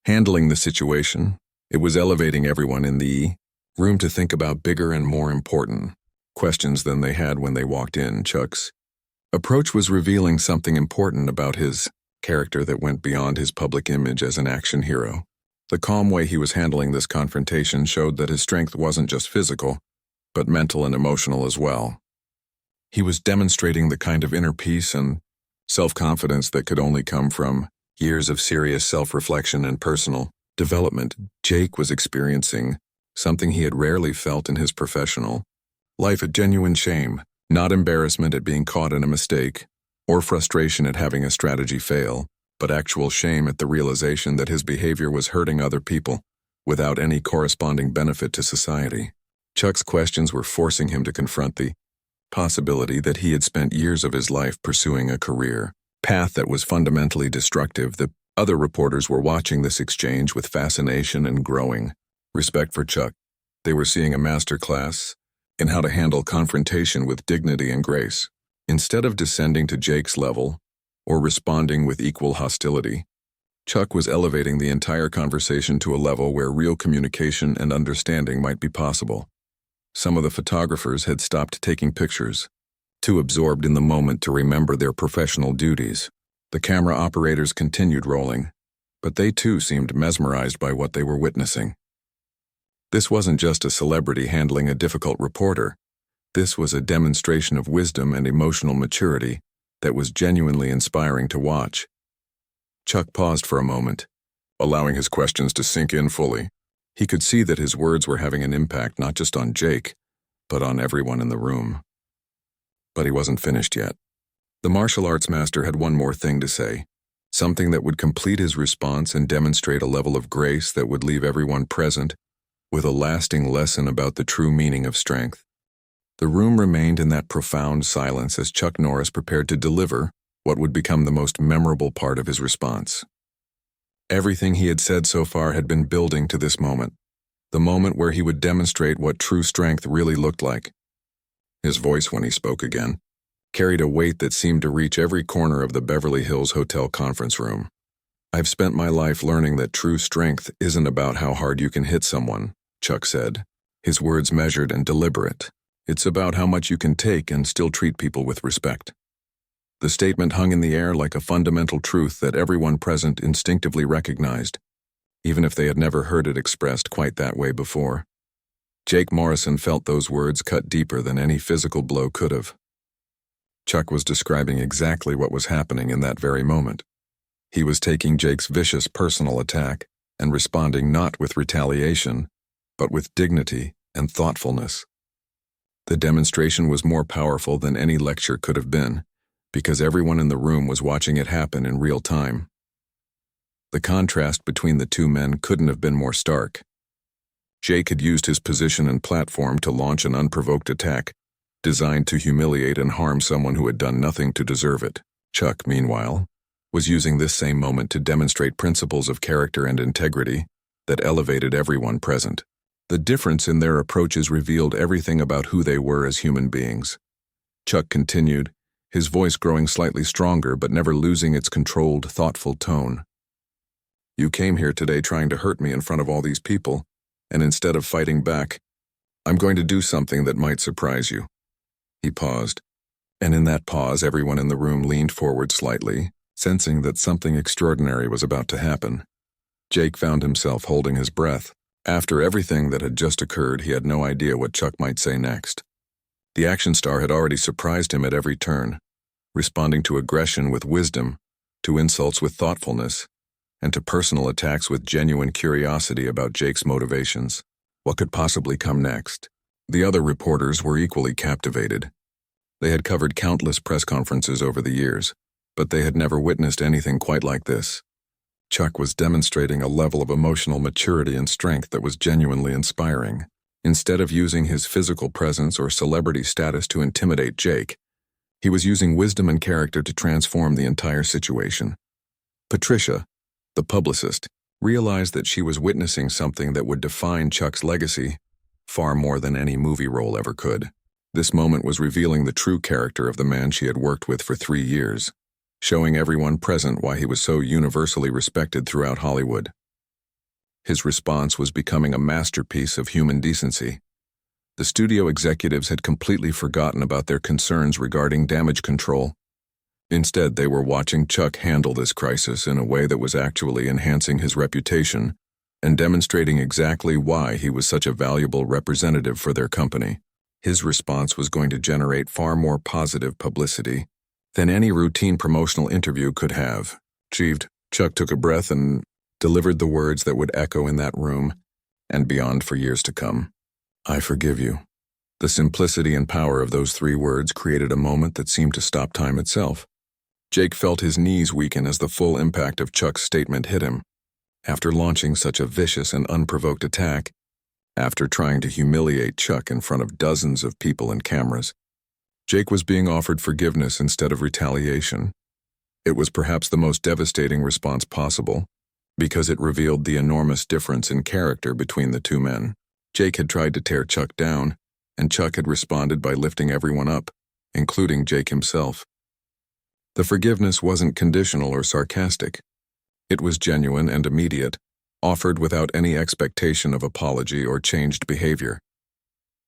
handling the situation, it was elevating everyone in the room to think about bigger and more important questions than they had when they walked in. Chuck's approach was revealing something important about his character that went beyond his public image as an action hero. The calm way he was handling this confrontation showed that his strength wasn't just physical, but mental and emotional as well. He was demonstrating the kind of inner peace and self-confidence that could only come from years of serious self-reflection and personal development. Jake was experiencing something he had rarely felt in his professional life: a genuine shame, not embarrassment at being caught in a mistake or frustration at having a strategy fail, but actual shame at the realization that his behavior was hurting other people without any corresponding benefit to society. Chuck's questions were forcing him to confront the possibility that he had spent years of his life pursuing a career path that was fundamentally destructive. The other reporters were watching this exchange with fascination and growing respect for Chuck. They were seeing a masterclass in how to handle confrontation with dignity and grace. Instead of descending to Jake's level or responding with equal hostility, Chuck was elevating the entire conversation to a level where real communication and understanding might be possible. Some of the photographers had stopped taking pictures, too absorbed in the moment to remember their professional duties. The camera operators continued rolling, but they too seemed mesmerized by what they were witnessing. This wasn't just a celebrity handling a difficult reporter. This was a demonstration of wisdom and emotional maturity that was genuinely inspiring to watch. Chuck paused for a moment, allowing his questions to sink in fully. He could see that his words were having an impact not just on Jake, but on everyone in the room. But he wasn't finished yet. The martial arts master had one more thing to say, something that would complete his response and demonstrate a level of grace that would leave everyone present with a lasting lesson about the true meaning of strength. The room remained in that profound silence as Chuck Norris prepared to deliver what would become the most memorable part of his response. Everything he had said so far had been building to this moment, the moment where he would demonstrate what true strength really looked like. His voice, when he spoke again, carried a weight that seemed to reach every corner of the Beverly Hills Hotel conference room. "I've spent my life learning that true strength isn't about how hard you can hit someone," Chuck said, his words measured and deliberate. "It's about how much you can take and still treat people with respect." The statement hung in the air like a fundamental truth that everyone present instinctively recognized, even if they had never heard it expressed quite that way before. Jake Morrison felt those words cut deeper than any physical blow could have. Chuck was describing exactly what was happening in that very moment. He was taking Jake's vicious personal attack and responding not with retaliation, but with dignity and thoughtfulness. The demonstration was more powerful than any lecture could have been, because everyone in the room was watching it happen in real time. The contrast between the two men couldn't have been more stark. Jake had used his position and platform to launch an unprovoked attack, designed to humiliate and harm someone who had done nothing to deserve it. Chuck, meanwhile, was using this same moment to demonstrate principles of character and integrity that elevated everyone present. The difference in their approaches revealed everything about who they were as human beings. Chuck continued, his voice growing slightly stronger but never losing its controlled, thoughtful tone. "You came here today trying to hurt me in front of all these people, and instead of fighting back, I'm going to do something that might surprise you." He paused, and in that pause everyone in the room leaned forward slightly, sensing that something extraordinary was about to happen. Jake found himself holding his breath. After everything that had just occurred, he had no idea what Chuck might say next. The action star had already surprised him at every turn, responding to aggression with wisdom, to insults with thoughtfulness, and to personal attacks with genuine curiosity about Jake's motivations. What could possibly come next? The other reporters were equally captivated. They had covered countless press conferences over the years, but they had never witnessed anything quite like this. Chuck was demonstrating a level of emotional maturity and strength that was genuinely inspiring. Instead of using his physical presence or celebrity status to intimidate Jake, he was using wisdom and character to transform the entire situation. Patricia, the publicist, realized that she was witnessing something that would define Chuck's legacy far more than any movie role ever could. This moment was revealing the true character of the man she had worked with for 3 years, showing everyone present why he was so universally respected throughout Hollywood. His response was becoming a masterpiece of human decency. The studio executives had completely forgotten about their concerns regarding damage control. Instead, they were watching Chuck handle this crisis in a way that was actually enhancing his reputation and demonstrating exactly why he was such a valuable representative for their company. His response was going to generate far more positive publicity than any routine promotional interview could have achieved. Chuck took a breath and delivered the words that would echo in that room and beyond for years to come. "I forgive you." The simplicity and power of those 3 words created a moment that seemed to stop time itself. Jake felt his knees weaken as the full impact of Chuck's statement hit him. After launching such a vicious and unprovoked attack, after trying to humiliate Chuck in front of dozens of people and cameras, Jake was being offered forgiveness instead of retaliation. It was perhaps the most devastating response possible, because it revealed the enormous difference in character between the two men. Jake had tried to tear Chuck down, and Chuck had responded by lifting everyone up, including Jake himself. The forgiveness wasn't conditional or sarcastic. It was genuine and immediate, offered without any expectation of apology or changed behavior.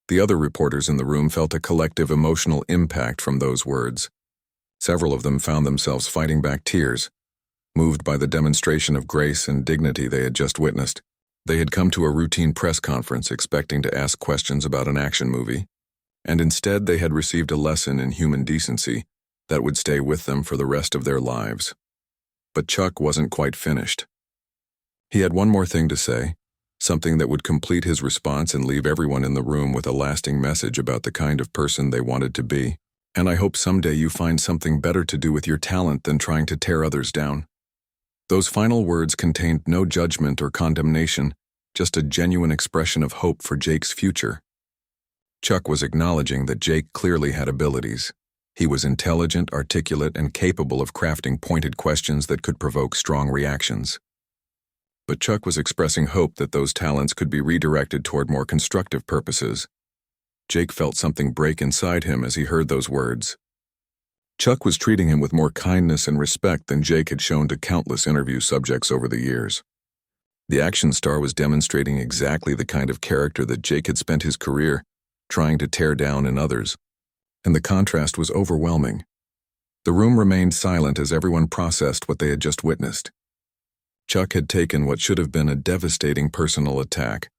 The other reporters in the room felt a collective emotional impact from those words. Several of them found themselves fighting back tears, moved by the demonstration of grace and dignity they had just witnessed. They had come to a routine press conference expecting to ask questions about an action movie, and instead they had received a lesson in human decency that would stay with them for the rest of their lives. But Chuck wasn't quite finished. He had one more thing to say, something that would complete his response and leave everyone in the room with a lasting message about the kind of person they wanted to be. "And I hope someday you find something better to do with your talent than trying to tear others down." Those final words contained no judgment or condemnation, just a genuine expression of hope for Jake's future. Chuck was acknowledging that Jake clearly had abilities. He was intelligent, articulate, and capable of crafting pointed questions that could provoke strong reactions. But Chuck was expressing hope that those talents could be redirected toward more constructive purposes. Jake felt something break inside him as he heard those words. Chuck was treating him with more kindness and respect than Jake had shown to countless interview subjects over the years. The action star was demonstrating exactly the kind of character that Jake had spent his career trying to tear down in others, and the contrast was overwhelming. The room remained silent as everyone processed what they had just witnessed. Chuck had taken what should have been a devastating personal attack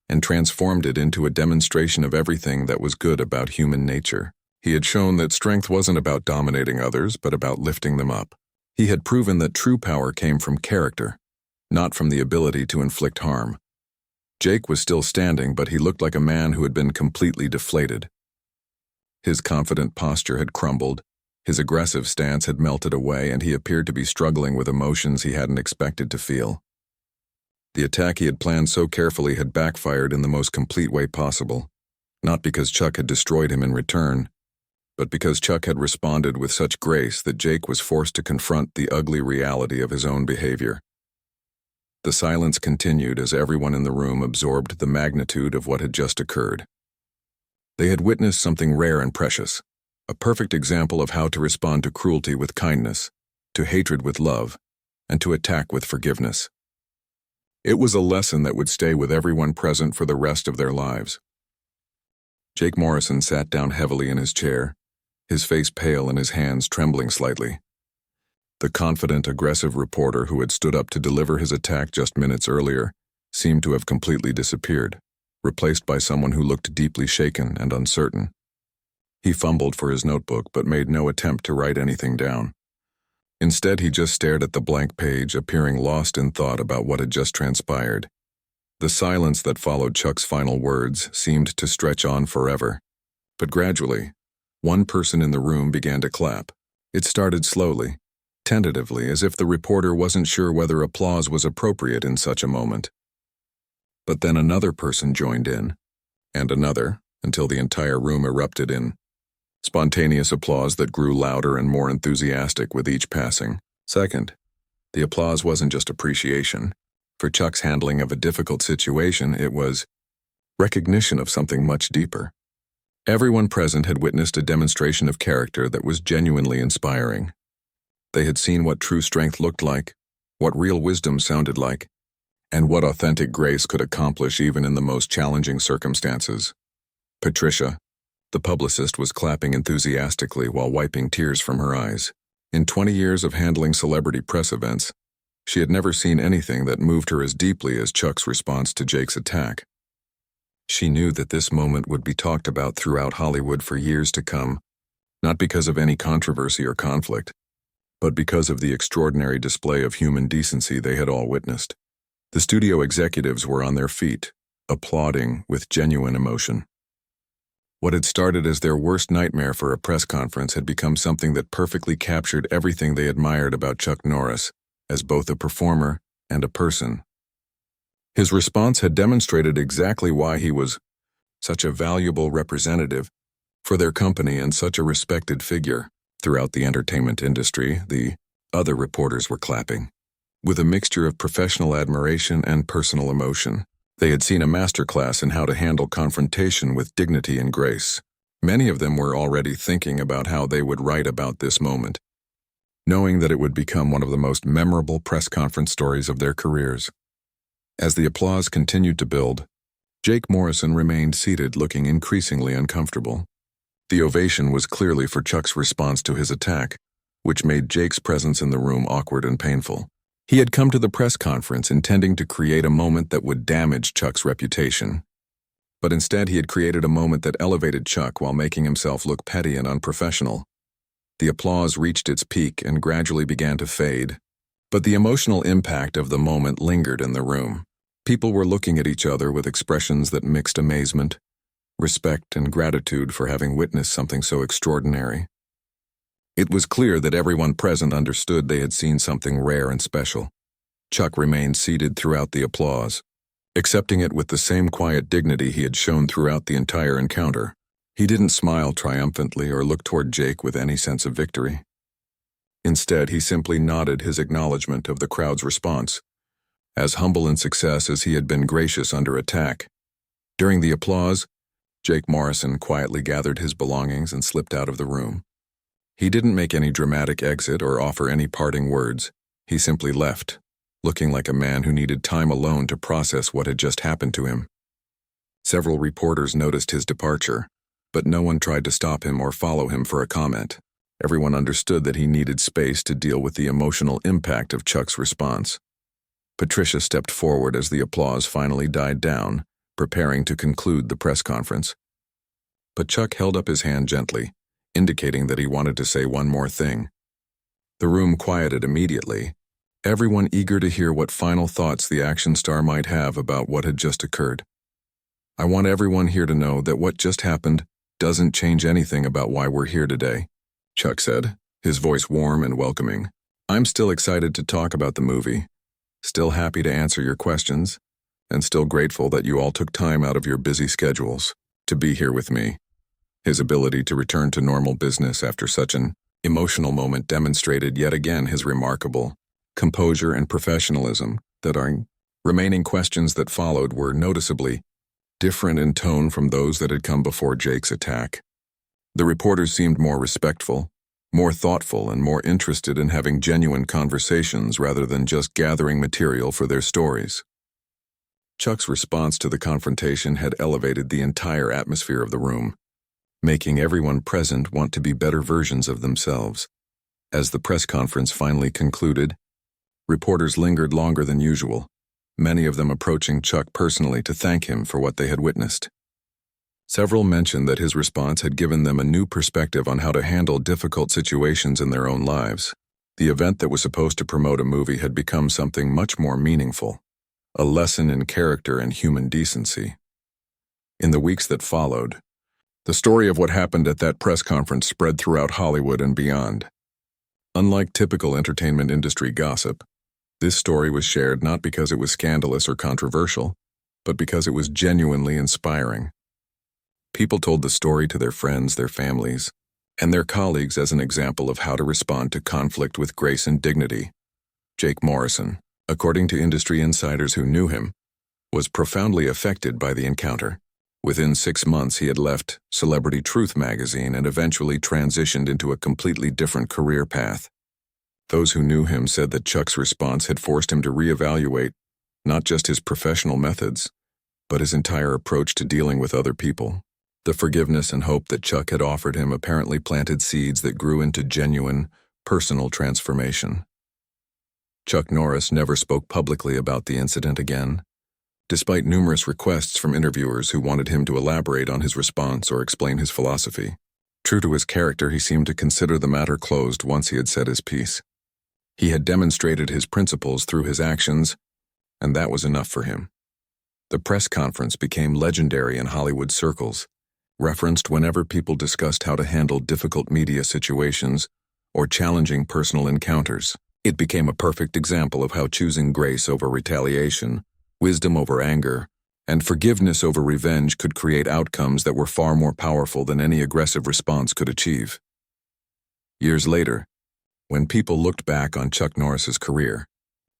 and transformed it into a demonstration of everything that was good about human nature. He had shown that strength wasn't about dominating others, but about lifting them up. He had proven that true power came from character, not from the ability to inflict harm. Jake was still standing, but he looked like a man who had been completely deflated. His confident posture had crumbled, his aggressive stance had melted away, and he appeared to be struggling with emotions he hadn't expected to feel. The attack he had planned so carefully had backfired in the most complete way possible, not because Chuck had destroyed him in return, but because Chuck had responded with such grace that Jake was forced to confront the ugly reality of his own behavior. The silence continued as everyone in the room absorbed the magnitude of what had just occurred. They had witnessed something rare and precious, a perfect example of how to respond to cruelty with kindness, to hatred with love, and to attack with forgiveness. It was a lesson that would stay with everyone present for the rest of their lives. Jake Morrison sat down heavily in his chair, his face pale and his hands trembling slightly. The confident, aggressive reporter who had stood up to deliver his attack just minutes earlier seemed to have completely disappeared, replaced by someone who looked deeply shaken and uncertain. He fumbled for his notebook but made no attempt to write anything down. Instead, he just stared at the blank page, appearing lost in thought about what had just transpired. The silence that followed Chuck's final words seemed to stretch on forever. But gradually, one person in the room began to clap. It started slowly, tentatively, as if the reporter wasn't sure whether applause was appropriate in such a moment. But then another person joined in, and another, until the entire room erupted in spontaneous applause that grew louder and more enthusiastic with each passing second. The applause wasn't just appreciation. For Chuck's handling of a difficult situation, it was recognition of something much deeper. Everyone present had witnessed a demonstration of character that was genuinely inspiring. They had seen what true strength looked like, what real wisdom sounded like, and what authentic grace could accomplish even in the most challenging circumstances. Patricia, the publicist, was clapping enthusiastically while wiping tears from her eyes. In 20 years of handling celebrity press events, she had never seen anything that moved her as deeply as Chuck's response to Jake's attack. She knew that this moment would be talked about throughout Hollywood for years to come, not because of any controversy or conflict, but because of the extraordinary display of human decency they had all witnessed. The studio executives were on their feet, applauding with genuine emotion. What had started as their worst nightmare for a press conference had become something that perfectly captured everything they admired about Chuck Norris as both a performer and a person. His response had demonstrated exactly why he was such a valuable representative for their company and such a respected figure throughout the entertainment industry. The other reporters were clapping, with a mixture of professional admiration and personal emotion. They had seen a masterclass in how to handle confrontation with dignity and grace. Many of them were already thinking about how they would write about this moment, knowing that it would become one of the most memorable press conference stories of their careers. As the applause continued to build, Jake Morrison remained seated, looking increasingly uncomfortable. The ovation was clearly for Chuck's response to his attack, which made Jake's presence in the room awkward and painful. He had come to the press conference intending to create a moment that would damage Chuck's reputation. But instead he had created a moment that elevated Chuck while making himself look petty and unprofessional. The applause reached its peak and gradually began to fade, but the emotional impact of the moment lingered in the room. People were looking at each other with expressions that mixed amazement, respect, and gratitude for having witnessed something so extraordinary. It was clear that everyone present understood they had seen something rare and special. Chuck remained seated throughout the applause, accepting it with the same quiet dignity he had shown throughout the entire encounter. He didn't smile triumphantly or look toward Jake with any sense of victory. Instead, he simply nodded his acknowledgement of the crowd's response, as humble in success as he had been gracious under attack. During the applause, Jake Morrison quietly gathered his belongings and slipped out of the room. He didn't make any dramatic exit or offer any parting words. He simply left, looking like a man who needed time alone to process what had just happened to him. Several reporters noticed his departure, but no one tried to stop him or follow him for a comment. Everyone understood that he needed space to deal with the emotional impact of Chuck's response. Patricia stepped forward as the applause finally died down, preparing to conclude the press conference. But Chuck held up his hand gently, indicating that he wanted to say one more thing. The room quieted immediately, everyone eager to hear what final thoughts the action star might have about what had just occurred. "I want everyone here to know that what just happened doesn't change anything about why we're here today," Chuck said, his voice warm and welcoming. "I'm still excited to talk about the movie, still happy to answer your questions, and still grateful that you all took time out of your busy schedules to be here with me." His ability to return to normal business after such an emotional moment demonstrated yet again his remarkable composure and professionalism. The remaining questions that followed were noticeably different in tone from those that had come before Jake's attack. The reporters seemed more respectful, more thoughtful, and more interested in having genuine conversations rather than just gathering material for their stories. Chuck's response to the confrontation had elevated the entire atmosphere of the room, making everyone present want to be better versions of themselves. As the press conference finally concluded, reporters lingered longer than usual, many of them approaching Chuck personally to thank him for what they had witnessed. Several mentioned that his response had given them a new perspective on how to handle difficult situations in their own lives. The event that was supposed to promote a movie had become something much more meaningful, a lesson in character and human decency. In the weeks that followed, the story of what happened at that press conference spread throughout Hollywood and beyond. Unlike typical entertainment industry gossip, this story was shared not because it was scandalous or controversial, but because it was genuinely inspiring. People told the story to their friends, their families, and their colleagues as an example of how to respond to conflict with grace and dignity. Jake Morrison, according to industry insiders who knew him, was profoundly affected by the encounter. Within 6 months, he had left Celebrity Truth magazine and eventually transitioned into a completely different career path. Those who knew him said that Chuck's response had forced him to reevaluate not just his professional methods, but his entire approach to dealing with other people. The forgiveness and hope that Chuck had offered him apparently planted seeds that grew into genuine, personal transformation. Chuck Norris never spoke publicly about the incident again, despite numerous requests from interviewers who wanted him to elaborate on his response or explain his philosophy. True to his character, he seemed to consider the matter closed once he had said his piece. He had demonstrated his principles through his actions, and that was enough for him. The press conference became legendary in Hollywood circles, referenced whenever people discussed how to handle difficult media situations or challenging personal encounters. It became a perfect example of how choosing grace over retaliation, wisdom over anger, and forgiveness over revenge could create outcomes that were far more powerful than any aggressive response could achieve. Years later, when people looked back on Chuck Norris's career,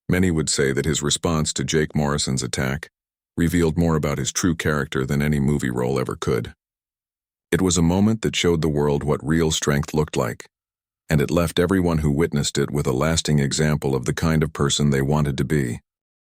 many would say that his response to Jake Morrison's attack revealed more about his true character than any movie role ever could. It was a moment that showed the world what real strength looked like, and it left everyone who witnessed it with a lasting example of the kind of person they wanted to be.